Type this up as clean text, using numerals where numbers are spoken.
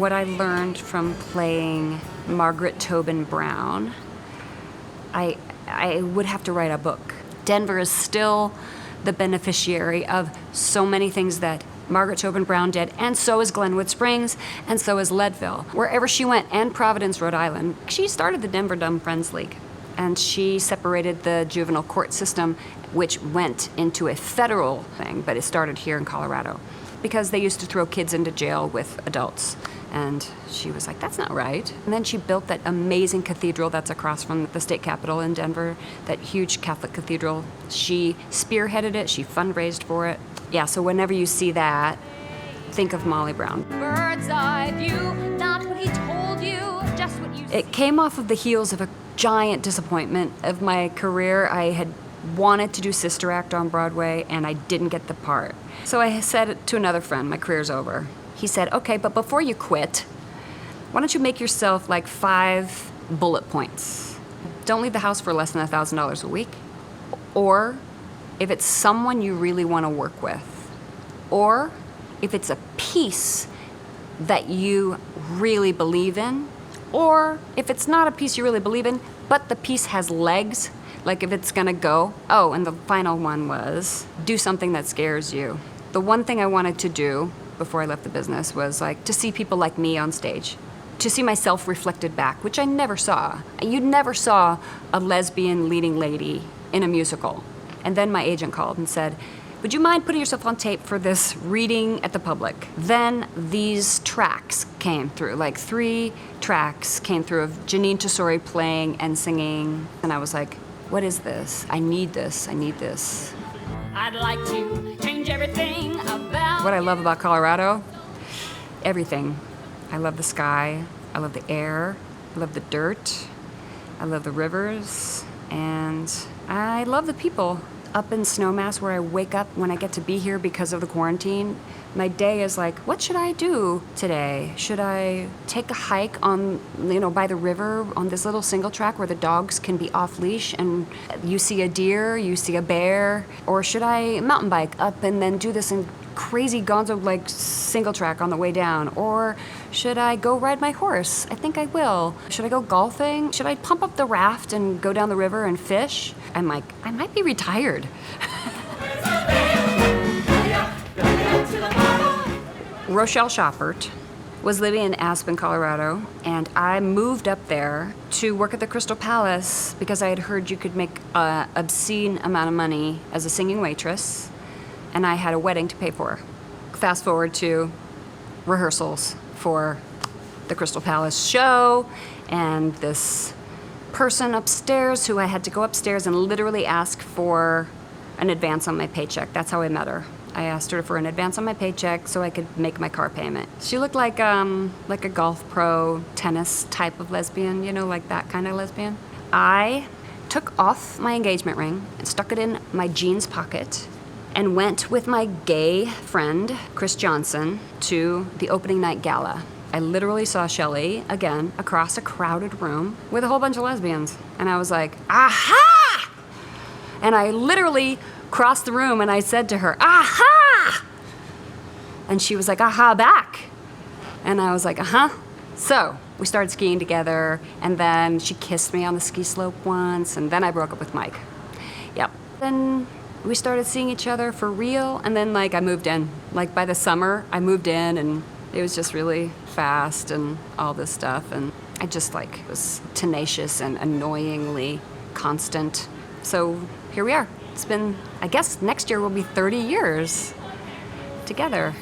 what I learned from playing Margaret Tobin Brown, I would have to write a book. Denver is still the beneficiary of so many things that Margaret Tobin Brown did, and so is Glenwood Springs, and so is Leadville. Wherever she went, and Providence, Rhode Island, she started the Denver Dumb Friends League, and she separated the juvenile court system, which went into a federal thing, but it started here in Colorado, because they used to throw kids into jail with adults. And she was like, that's not right. And then she built that amazing cathedral that's across from the state capitol in Denver, that huge Catholic cathedral. She spearheaded it, she fundraised for it. Yeah, so whenever you see that, think of Molly Brown. Bird's eye view, not what he told you, just what you It came off of the heels of a giant disappointment of my career. I had wanted to do Sister Act on Broadway, and I didn't get the part. So I said to another friend, my career's over. He said, okay, but before you quit, why don't you make yourself like 5 bullet points? Don't leave the house for less than $1,000 a week. Or if it's someone you really want to work with. Or if it's a piece that you really believe in. Or if it's not a piece you really believe in, but the piece has legs, like if it's gonna go. Oh, and the final one was, do something that scares you. The one thing I wanted to do before I left the business was like to see people like me on stage, to see myself reflected back, which I never saw. You never saw a lesbian leading lady in a musical. And then my agent called and said, would you mind putting yourself on tape for this reading at the public? Then these tracks came through, like 3 tracks came through of Janine Tesori playing and singing. And I was like, what is this? I need this, I need this. I'd like to change everything about What I love about Colorado, everything. I love the sky, I love the air, I love the dirt, I love the rivers, and I love the people. Up in Snowmass, where I wake up when I get to be here because of the quarantine, my day is like, what should I do today? Should I take a hike on, by the river on this little single track where the dogs can be off leash and you see a deer, you see a bear? Or should I mountain bike up and then do this in crazy gonzo like single track on the way down? Or should I go ride my horse? I think I will. Should I go golfing? Should I pump up the raft and go down the river and fish? I'm like, I might be retired. Rochelle Shoppert was living in Aspen, Colorado, and I moved up there to work at the Crystal Palace because I had heard you could make an obscene amount of money as a singing waitress, and I had a wedding to pay for. Fast forward to rehearsals for the Crystal Palace show, and this person upstairs who I had to go upstairs and literally ask for an advance on my paycheck. That's how I met her. I asked her for an advance on my paycheck so I could make my car payment. She looked like a golf pro, tennis type of lesbian, like that kind of lesbian. I took off my engagement ring and stuck it in my jeans pocket and went with my gay friend, Chris Johnson, to the opening night gala. I literally saw Shelley, again, across a crowded room with a whole bunch of lesbians. And I was like, aha! And I literally crossed the room and I said to her, aha! And she was like, aha, back. And I was like, uh-huh. So we started skiing together, and then she kissed me on the ski slope once, and then I broke up with Mike. Yep. Then we started seeing each other for real, and then I moved in. By the summer, I moved in, and it was just really fast and all this stuff, and I just was tenacious and annoyingly constant. So here we are. It's been, I guess next year will be 30 years together.